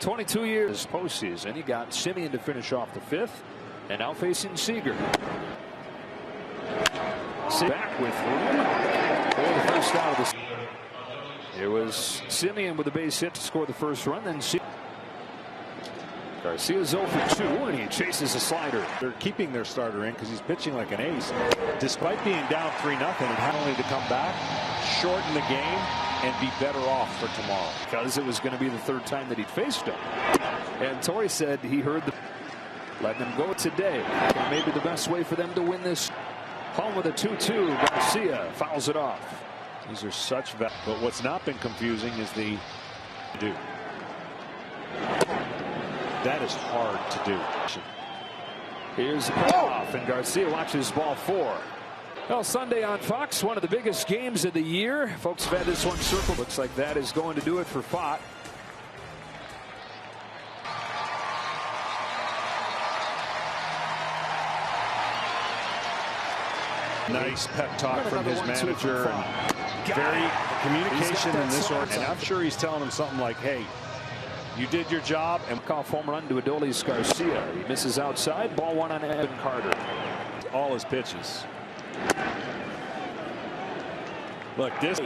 22 years postseason. He got Semien to finish off the fifth, and now facing Seager. Back with room for the first out of this. It was Semien with a base hit to score the first run. Then Garcia's 0 for 2, and he chases a slider. They're keeping their starter in because he's pitching like an ace. Despite being down 3-0 and having to come back, shorten the game, and be better off for tomorrow. Because it was going to be the third time that he'd faced him. And Torrey said he heard the letting him go today. Maybe the best way for them to win this. Home with a 2-2. Garcia fouls it off. These are such but what's not been confusing is the do. That is hard to do. Here's the payoff, and Garcia watches ball 4. Well, Sunday on Fox, one of the biggest games of the year. Folks have had this one circled. Looks like that is going to do it for Fott. Nice pep talk from his manager. And very communication in this order. And I'm sure he's telling him something like, hey, you did your job. And off home run to Adolis Garcia. He misses outside. Ball 1 on Evan Carter. All his pitches. Look, this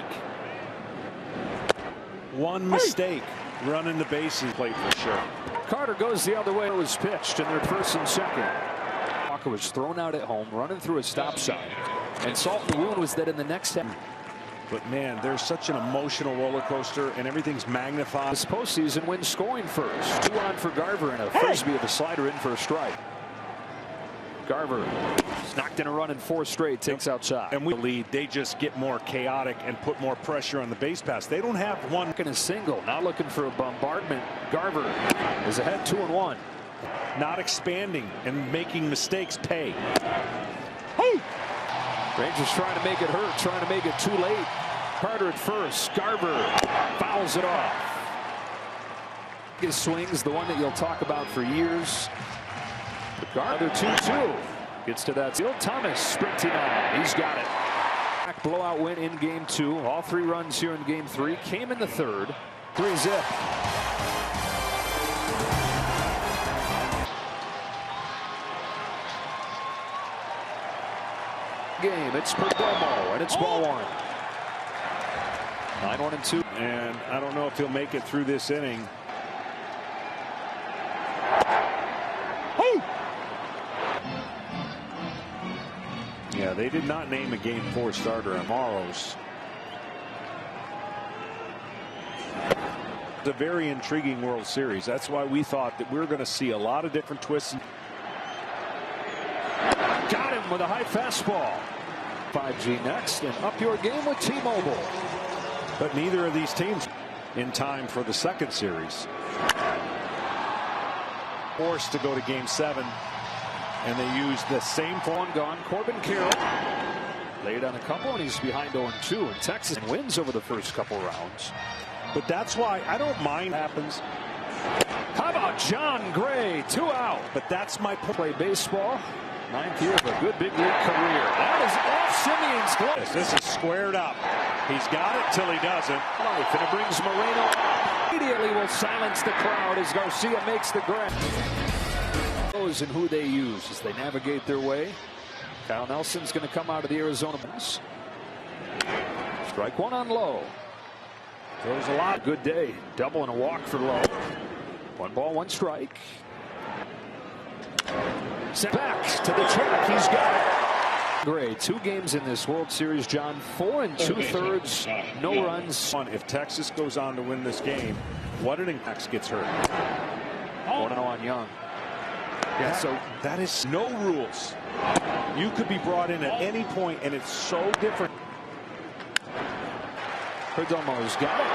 one mistake running the bases plate for sure. Carter goes the other way. It was pitched, and they're first and second. Walker was thrown out at home, running through a stop sign. And salt in the wound was that in the next half. But man, there's such an emotional roller coaster, and everything's magnified. This postseason wins scoring first. 2 on for Garver, and a frisbee of a slider in for a strike. Garver knocked in a run in 4 straight, takes outside. And we lead. They just get more chaotic and put more pressure on the base pass. They don't have one. In a single, now looking for a bombardment. Garver is ahead 2-1. Not expanding and making mistakes pay. Hey! Rangers trying to make it hurt, trying to make it too late. Carter at first. Garver fouls it off. His swings, the one that you'll talk about for years. Garver 2-2 gets to that field. Thomas sprinting on. He's got it. Back blowout win in game 2. All 3 runs here in game 3 came in the 3rd. 3-zip. Game. It's Perdomo, and it's ball 1. 9-1-2. And I don't know if he'll make it through this inning. Yeah, they did not name a game 4 starter on Morrows. It's a very intriguing World Series. That's why we thought that we were going to see a lot of different twists. Got him with a high fastball. 5G next, and up your game with T-Mobile. But neither of these teams in time for the 2nd series. Forced to go to game 7. And they used the same one gone. Corbin Carroll laid on a couple, and he's behind 0-2. And Texas wins over the first couple rounds. But that's why I don't mind happens. How about John Gray? 2 out. But that's my play baseball. 9th year of a good big league career. That is off Semien's glove. This is squared up. He's got it till he doesn't. Life, and it brings Moreno up. Immediately will silence the crowd as Garcia makes the grab. And who they use as they navigate their way. Kyle Nelson's going to come out of the Arizona Bulls. Strike 1 on Lowe. Throws a lot. Good day. Double and a walk for Lowe. 1 ball, 1 strike. Sent back to the track. He's got it. Gray, 2 games in this World Series, John. 4 2/3, no runs. If Texas goes on to win this game, what an impact gets hurt. 1-0 on Young. Yeah, so that is no rules. You could be brought in at any point, and it's so different. Perdomo's got it.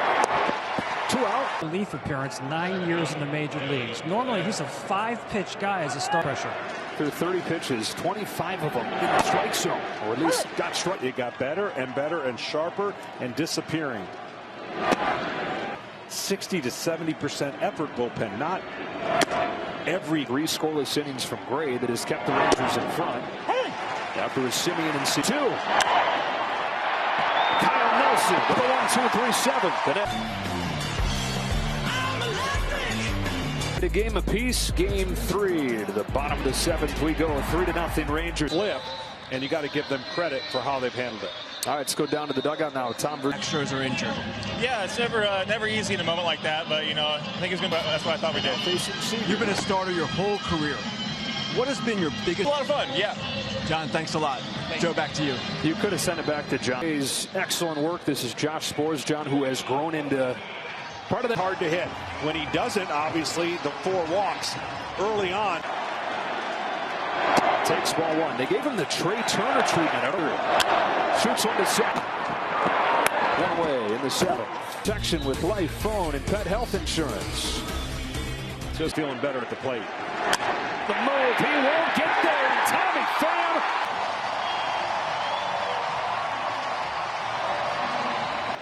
2 out. Relief appearance, 9 years in the major leagues. Normally, he's a 5-pitch guy as a star pressure. Through 30 pitches, 25 of them in the strike zone, or at least got struck. It got better and better and sharper and disappearing. 60 to 70% effort bullpen, not every. 3 scoreless innings from Gray that has kept the Rangers in front. After his Semien and C2. Kyle Nelson with a 1-2-3-7. A game apiece, game 3. To the bottom of the 7th we go. 3-0 Rangers. Flip, and you got to give them credit for how they've handled it. All right, let's go down to the dugout now. Astros are injured. Yeah, it's never easy in a moment like that, but you know, I think it's gonna. That's what I thought we did. You've been a starter your whole career. What has been your biggest? A lot of fun, yeah. John, thanks a lot. Joe, back to you. You could have sent it back to John. Excellent work. This is Josh Sborz, John, who has grown into part of the hard to hit. When he doesn't, obviously, the 4 walks early on. Takes ball 1. They gave him the Trey Turner treatment. Shoots one to second. One away in the 7th. Protection with life, phone, and pet health insurance. Just feeling better at the plate. The move, he won't get there, and Tommy Pham.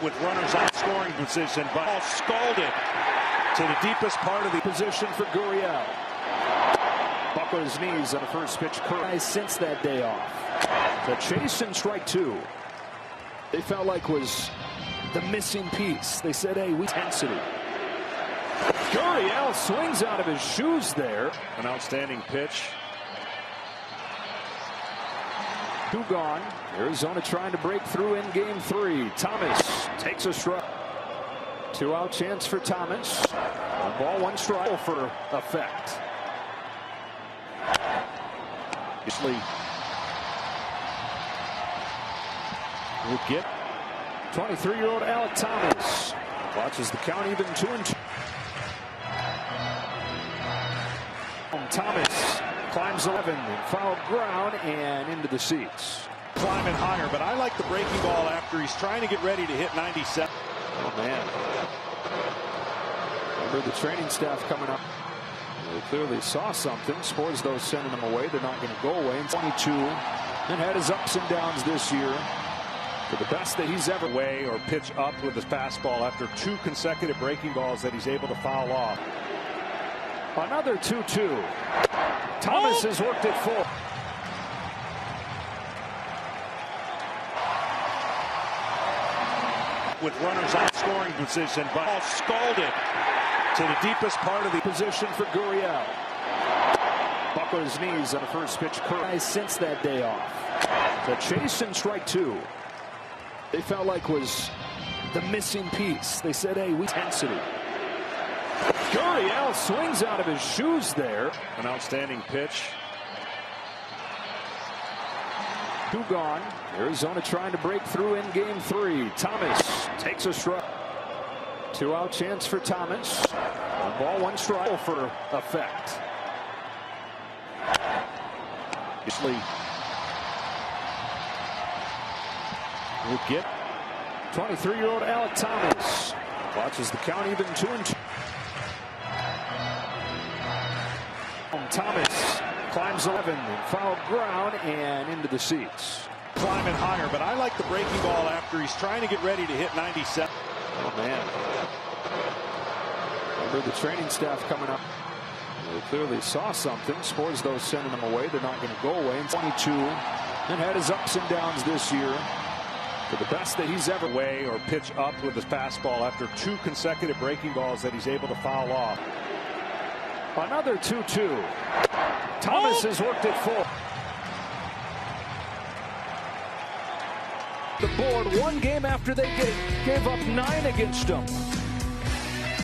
With runners on scoring position, but all scalded to the deepest part of the position for Gurriel. Buckled his knees on a first pitch curve. Since that day off. The chase and strike 2. They felt like was the missing piece. They said, hey, intensity. Gurriel swings out of his shoes there. An outstanding pitch. 2 gone. Arizona trying to break through in game 3. Thomas takes a strike. 2-out chance for Thomas. 1 ball, 1 strike for effect. Will get 23-year-old Alec Thomas. Watches the count even 2-2. Thomas climbs 11 and foul ground and into the seats. Climbing higher, but I like the breaking ball after he's trying to get ready to hit 97. Oh, man. Remember the training staff coming up. They clearly saw something. Sborz, though, sending them away. They're not going to go away. And 22 and had his ups and downs this year. For the best that he's ever. Way or pitch up with his fastball after 2 consecutive breaking balls that he's able to foul off. Another 2-2. Thomas has worked it full. With runners on scoring position, but all scalded to the deepest part of the position for Gurriel. Buckled his knees on a first pitch curve. Since that day off. The chase and strike 2. They felt like was the missing piece. They said, hey, intensity. Gurriel swings out of his shoes there. An outstanding pitch. 2 gone. Arizona trying to break through in game 3. Thomas takes a strike. 2-out chance for Thomas. 1 ball, 1 strike for effect. Will get 23-year-old Alec Thomas. Watches the count even 2-2. Thomas climbs 11 and foul ground and into the seats. Climbing higher, but I like the breaking ball after he's trying to get ready to hit 97. Oh, man. Remember the training staff coming up. They clearly saw something. Sborz, though, sending them away. They're not going to go away. And 22 and had his ups and downs this year. For the best that he's ever. Way or pitch up with his fastball after 2 consecutive breaking balls that he's able to foul off. Another 2-2. Thomas has worked it full. The board 1 game after they gave up 9 against him.